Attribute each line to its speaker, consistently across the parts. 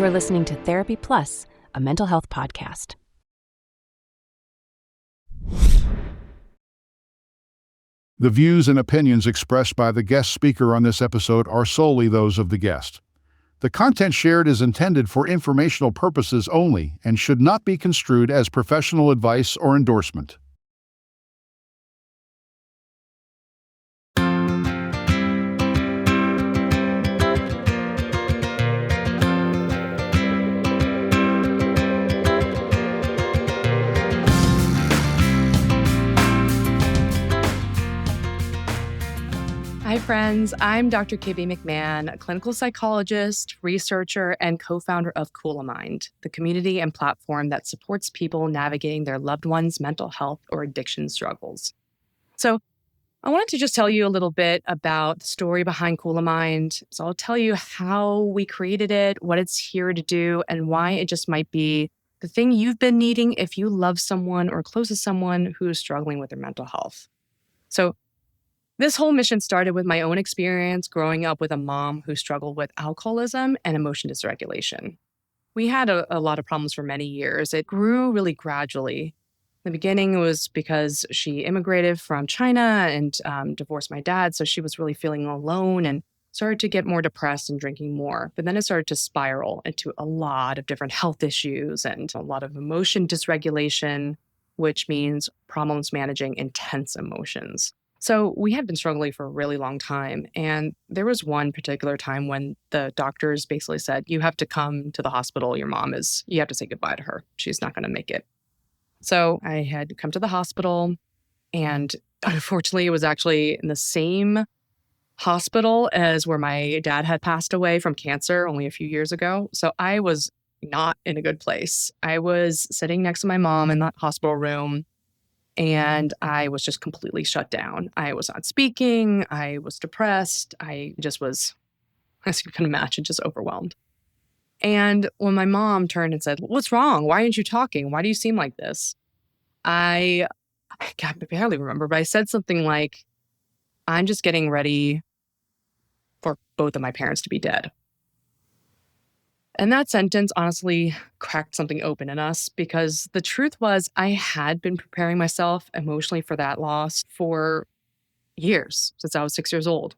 Speaker 1: are listening to Therapy Plus, a mental health podcast.
Speaker 2: The views and opinions expressed by the guest speaker on this episode are solely those of the guest. The content shared is intended for informational purposes only and should not be construed as professional advice or endorsement.
Speaker 3: Hi, friends. I'm Dr. Kibby McMahon, a clinical psychologist, researcher, and co-founder of Coolamind, the community and platform that supports people navigating their loved ones' mental health or addiction struggles. So I wanted to just tell you a little bit about the story behind Coolamind. So I'll tell you how we created it, what it's here to do, and why it just might be the thing you've been needing if you love someone or close to someone who is struggling with their mental health. So this whole mission started with my own experience growing up with a mom who struggled with alcoholism and emotion dysregulation. We had a lot of problems for many years. It grew really gradually. In the beginning, it was because she immigrated from China and divorced my dad, so she was really feeling alone and started to get more depressed and drinking more. But then it started to spiral into a lot of different health issues and a lot of emotion dysregulation, which means problems managing intense emotions. So we had been struggling for a really long time. And there was one particular time when the doctors basically said, you have to come to the hospital. You have to say goodbye to her. She's not going to make it. So I had come to the hospital, and unfortunately, it was actually in the same hospital as where my dad had passed away from cancer only a few years ago. So I was not in a good place. I was sitting next to my mom in that hospital room, and I was just completely shut down. I was not speaking. I was depressed. I just was, as you can imagine, just overwhelmed. And when my mom turned and said, "What's wrong? Why aren't you talking? Why do you seem like this?" I barely remember, but I said something like, "I'm just getting ready for both of my parents to be dead." And that sentence honestly cracked something open in us, because the truth was I had been preparing myself emotionally for that loss for years, since I was 6 years old.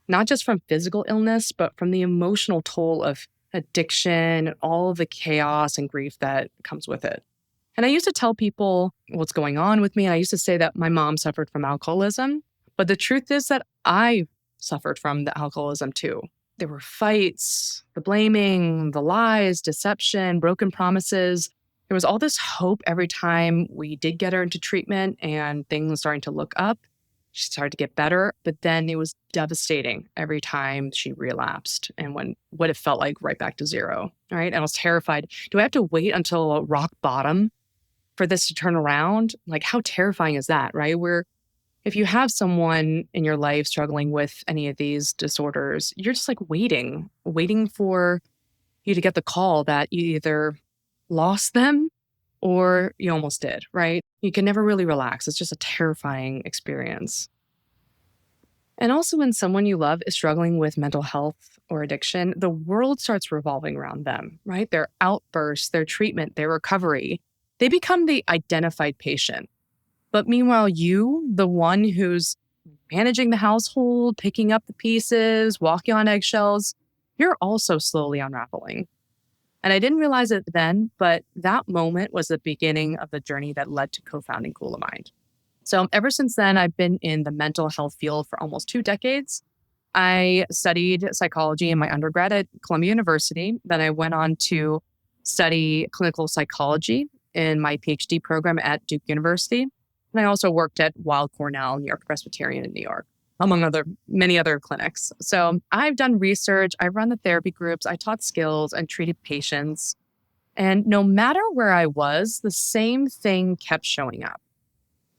Speaker 3: Not just from physical illness, but from the emotional toll of addiction and all of the chaos and grief that comes with it. And I used to tell people what's going on with me. And I used to say that my mom suffered from alcoholism. But the truth is that I suffered from the alcoholism too. There were fights, the blaming, the lies, deception, broken promises. There was all this hope every time we did get her into treatment and things were starting to look up. She started to get better, but then it was devastating every time she relapsed and when what it felt like right back to zero, right? And I was terrified. Do I have to wait until rock bottom for this to turn around? Like, how terrifying is that, right? If you have someone in your life struggling with any of these disorders, you're just like waiting for you to get the call that you either lost them or you almost did, right? You can never really relax. It's just a terrifying experience. And also, when someone you love is struggling with mental health or addiction, the world starts revolving around them, right? Their outbursts, their treatment, their recovery, they become the identified patient. But meanwhile, you, the one who's managing the household, picking up the pieces, walking on eggshells, you're also slowly unraveling. And I didn't realize it then, but that moment was the beginning of the journey that led to co-founding Coolamind. So ever since then, I've been in the mental health field for almost 2 decades. I studied psychology in my undergrad at Columbia University. Then I went on to study clinical psychology in my Ph.D. program at Duke University. And I also worked at Weill Cornell, New York Presbyterian in New York, among many other clinics. So I've done research, I run the therapy groups, I taught skills and treated patients. And no matter where I was, the same thing kept showing up.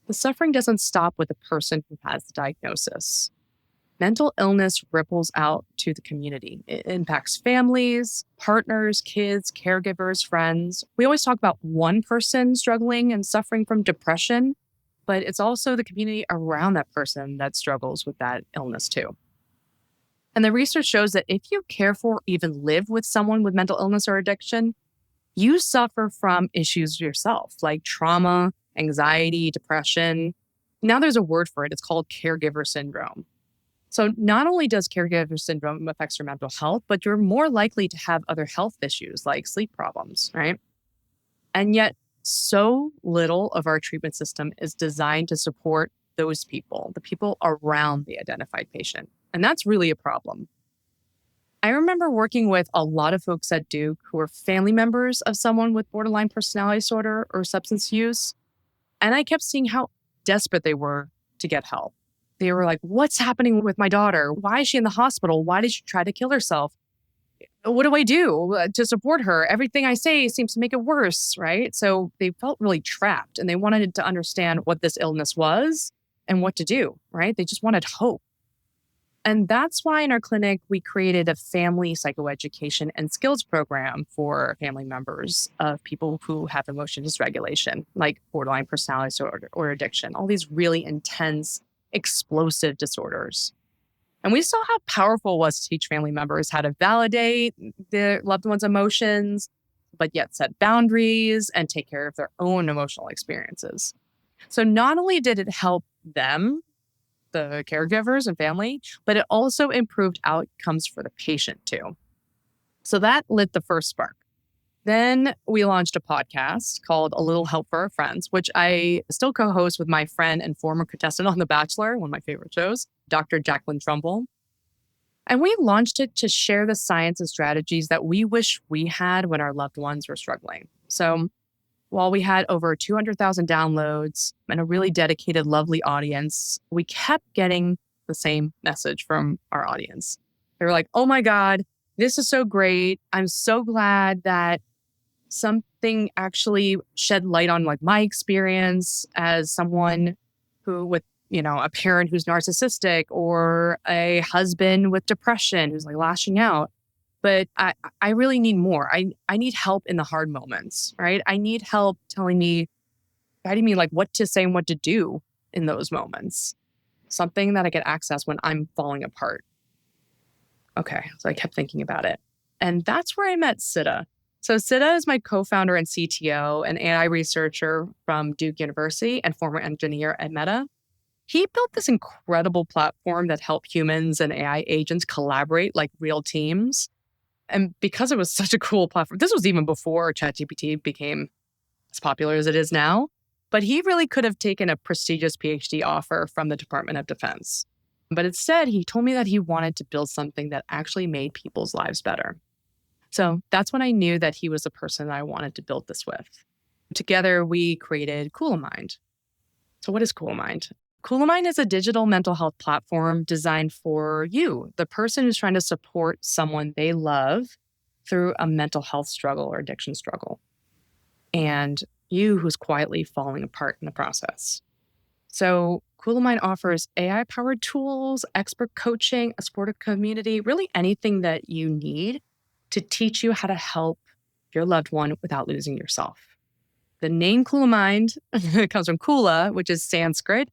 Speaker 3: The suffering doesn't stop with the person who has the diagnosis. Mental illness ripples out to the community. It impacts families, partners, kids, caregivers, friends. We always talk about one person struggling and suffering from depression, but it's also the community around that person that struggles with that illness too. And the research shows that if you care for or even live with someone with mental illness or addiction, you suffer from issues yourself, like trauma, anxiety, depression. Now there's a word for it. It's called caregiver syndrome. So not only does caregiver syndrome affect your mental health, but you're more likely to have other health issues like sleep problems, right? And yet, so little of our treatment system is designed to support those people, the people around the identified patient. And that's really a problem. I remember working with a lot of folks at Duke who were family members of someone with borderline personality disorder or substance use. And I kept seeing how desperate they were to get help. They were like, what's happening with my daughter? Why is she in the hospital? Why did she try to kill herself? What do I do to support her? Everything I say seems to make it worse, right? So they felt really trapped and they wanted to understand what this illness was and what to do, right? They just wanted hope. And that's why in our clinic, we created a family psychoeducation and skills program for family members of people who have emotion dysregulation, like borderline personality disorder or addiction, all these really intense, explosive disorders. And we saw how powerful it was to teach family members how to validate their loved one's emotions, but yet set boundaries and take care of their own emotional experiences. So not only did it help them, the caregivers and family, but it also improved outcomes for the patient too. So that lit the first spark. Then we launched a podcast called A Little Help for Our Friends, which I still co-host with my friend and former contestant on The Bachelor, one of my favorite shows, Dr. Jacqueline Trumbull. And we launched it to share the science and strategies that we wish we had when our loved ones were struggling. So while we had over 200,000 downloads and a really dedicated, lovely audience, we kept getting the same message from our audience. They were like, oh my God, this is so great. I'm so glad that something actually shed light on like my experience as someone who with, a parent who's narcissistic or a husband with depression who's like lashing out. But I really need more. I need help in the hard moments, right? I need help guiding me like what to say and what to do in those moments. Something that I can access when I'm falling apart. Okay, so I kept thinking about it. And that's where I met Siddha. So Siddha is my co-founder and CTO, an AI researcher from Duke University and former engineer at Meta. He built this incredible platform that helped humans and AI agents collaborate like real teams. And because it was such a cool platform, this was even before ChatGPT became as popular as it is now, but he really could have taken a prestigious Ph.D. offer from the Department of Defense. But instead, he told me that he wanted to build something that actually made people's lives better. So that's when I knew that he was the person that I wanted to build this with. Together, we created Coolamind. So what is Coolamind? Coolamind is a digital mental health platform designed for you, the person who's trying to support someone they love through a mental health struggle or addiction struggle, and you who's quietly falling apart in the process. So Coolamind offers AI-powered tools, expert coaching, a supportive community, really anything that you need to teach you how to help your loved one without losing yourself. The name Coolamind comes from Kula, which is Sanskrit.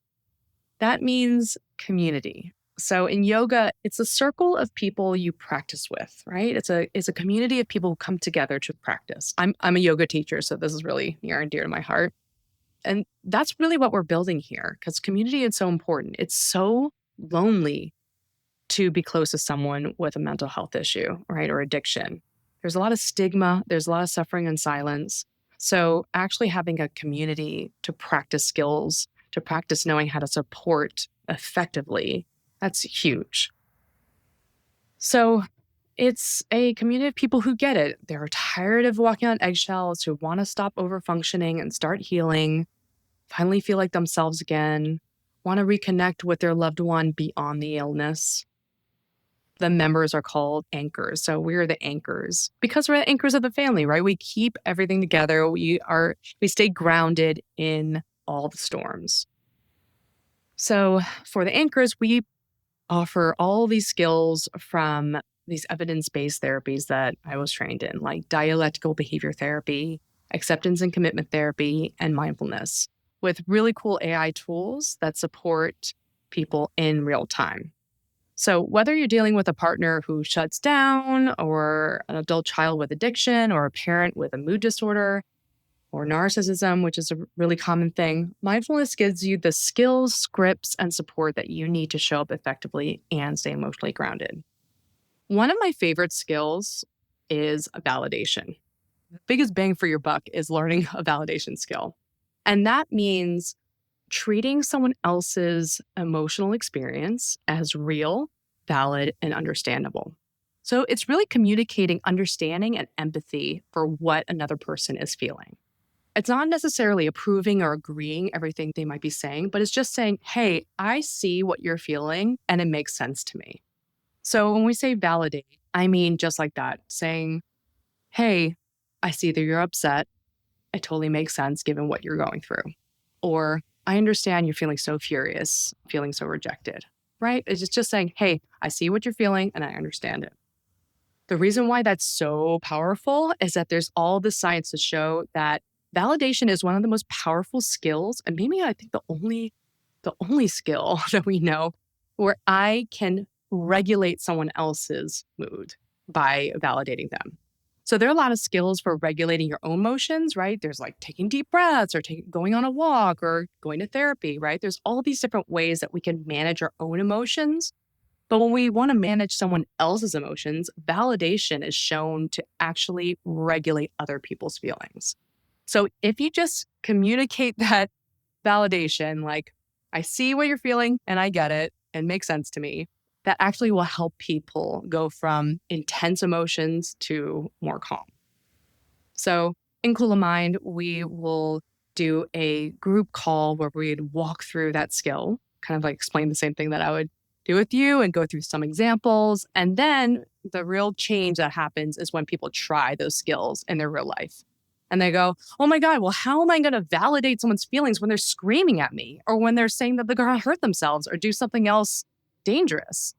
Speaker 3: That means community. So in yoga, it's a circle of people you practice with, right? It's a community of people who come together to practice. I'm a yoga teacher, so this is really near and dear to my heart. And that's really what we're building here, because community is so important. It's so lonely to be close to someone with a mental health issue, right, or addiction. There's a lot of stigma. There's a lot of suffering and silence. So actually having a community to practice skills, to practice knowing how to support effectively, that's huge. So it's a community of people who get it. They're tired of walking on eggshells, who want to stop overfunctioning and start healing, finally feel like themselves again, want to reconnect with their loved one beyond the illness. The members are called anchors. So we're the anchors because we're the anchors of the family, right? We keep everything together. We stay grounded in all the storms. So for the anchors, we offer all these skills from these evidence-based therapies that I was trained in, like dialectical behavior therapy, acceptance and commitment therapy, and mindfulness, with really cool AI tools that support people in real time. So whether you're dealing with a partner who shuts down, or an adult child with addiction, or a parent with a mood disorder, or narcissism, which is a really common thing, mindfulness gives you the skills, scripts, and support that you need to show up effectively and stay emotionally grounded. One of my favorite skills is validation. The biggest bang for your buck is learning a validation skill. And that means treating someone else's emotional experience as real, valid, and understandable. So it's really communicating understanding and empathy for what another person is feeling. It's not necessarily approving or agreeing everything they might be saying, but it's just saying, hey, I see what you're feeling and it makes sense to me. So when we say validate, I mean just like that, saying, hey, I see that you're upset. It totally makes sense given what you're going through. Or I understand you're feeling so furious, feeling so rejected, right? It's just saying, hey, I see what you're feeling and I understand it. The reason why that's so powerful is that there's all the science to show that validation is one of the most powerful skills, and maybe I think the only skill that we know where I can regulate someone else's mood by validating them. So there are a lot of skills for regulating your own emotions, right? There's like taking deep breaths or going on a walk or going to therapy, right? There's all these different ways that we can manage our own emotions. But when we want to manage someone else's emotions, validation is shown to actually regulate other people's feelings. So if you just communicate that validation, like, I see what you're feeling and I get it and makes sense to me, that actually will help people go from intense emotions to more calm. So in Cool of Mind, we will do a group call where we'd walk through that skill, kind of like explain the same thing that I would do with you and go through some examples. And then the real change that happens is when people try those skills in their real life. And they go, oh my God, well, how am I going to validate someone's feelings when they're screaming at me or when they're saying that they're going to hurt themselves or do something else dangerous?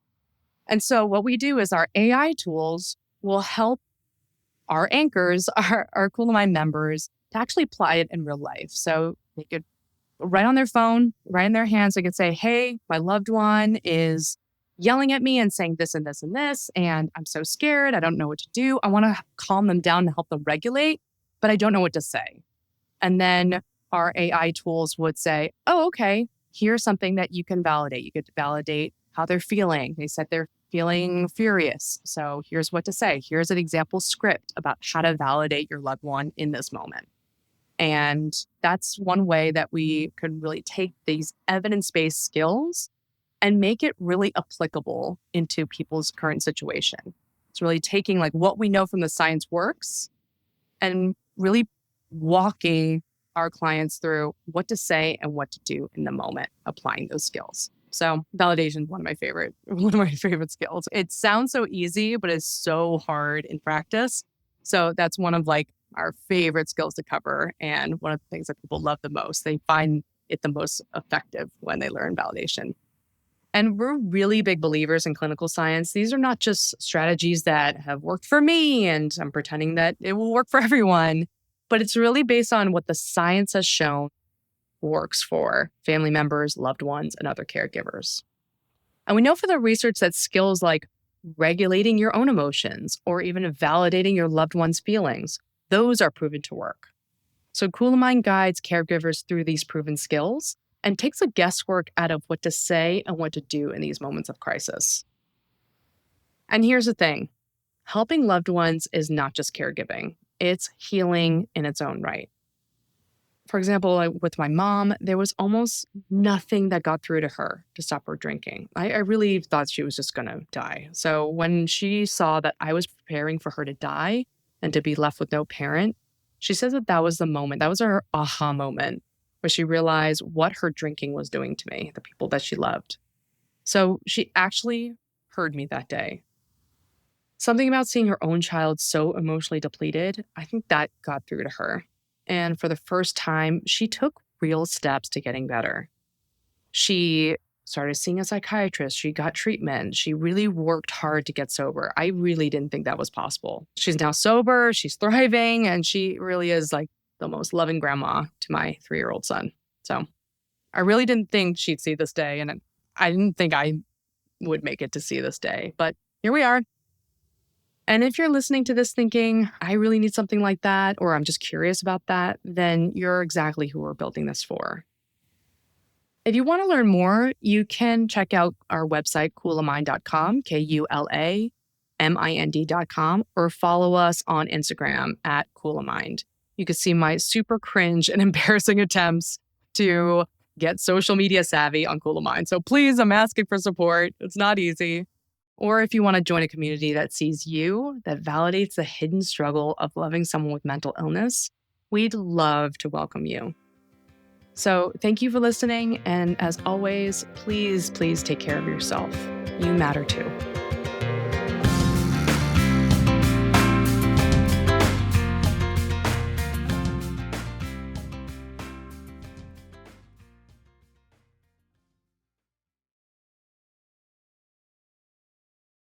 Speaker 3: And so what we do is our AI tools will help our anchors, our Cool of Mind members, to actually apply it in real life. So they could write on their phone, write in their hands, they could say, hey, my loved one is yelling at me and saying this and this and this, and I'm so scared. I don't know what to do. I want to calm them down and help them regulate, but I don't know what to say. And then our AI tools would say, oh, okay, here's something that you can validate. You could validate how they're feeling. They said they're feeling furious. So here's what to say. Here's an example script about how to validate your loved one in this moment. And that's one way that we could really take these evidence-based skills and make it really applicable into people's current situation. It's really taking like what we know from the science works and really walking our clients through what to say and what to do in the moment, applying those skills. So validation is one of my favorite skills. It sounds so easy, but it's so hard in practice. So that's one of like our favorite skills to cover and one of the things that people love the most. They find it the most effective when they learn validation. And we're really big believers in clinical science. These are not just strategies that have worked for me and I'm pretending that it will work for everyone, but it's really based on what the science has shown works for family members, loved ones, and other caregivers. And we know from the research that skills like regulating your own emotions or even validating your loved one's feelings, those are proven to work. So Cool of Mind guides caregivers through these proven skills and takes the guesswork out of what to say and what to do in these moments of crisis. And here's the thing, helping loved ones is not just caregiving, it's healing in its own right. For example, with my mom, there was almost nothing that got through to her to stop her drinking. I really thought she was just going to die. So when she saw that I was preparing for her to die and to be left with no parent, she says that was the moment, that was her aha moment, where she realized what her drinking was doing to me, the people that she loved. So she actually heard me that day. Something about seeing her own child so emotionally depleted, I think that got through to her. And for the first time, she took real steps to getting better. She started seeing a psychiatrist. She got treatment. She really worked hard to get sober. I really didn't think that was possible. She's now sober. She's thriving. And she really is like the most loving grandma to my 3-year-old son. So I really didn't think she'd see this day. And I didn't think I would make it to see this day. But here we are. And if you're listening to this thinking, I really need something like that, or I'm just curious about that, then you're exactly who we're building this for. If you want to learn more, you can check out our website, coolamind.com, KULAMIND.com, or follow us on Instagram at coolamind. You can see my super cringe and embarrassing attempts to get social media savvy on Coolamind. So please, I'm asking for support. It's not easy. Or if you want to join a community that sees you, that validates the hidden struggle of loving someone with mental illness, we'd love to welcome you. So thank you for listening. And as always, please take care of yourself. You matter too.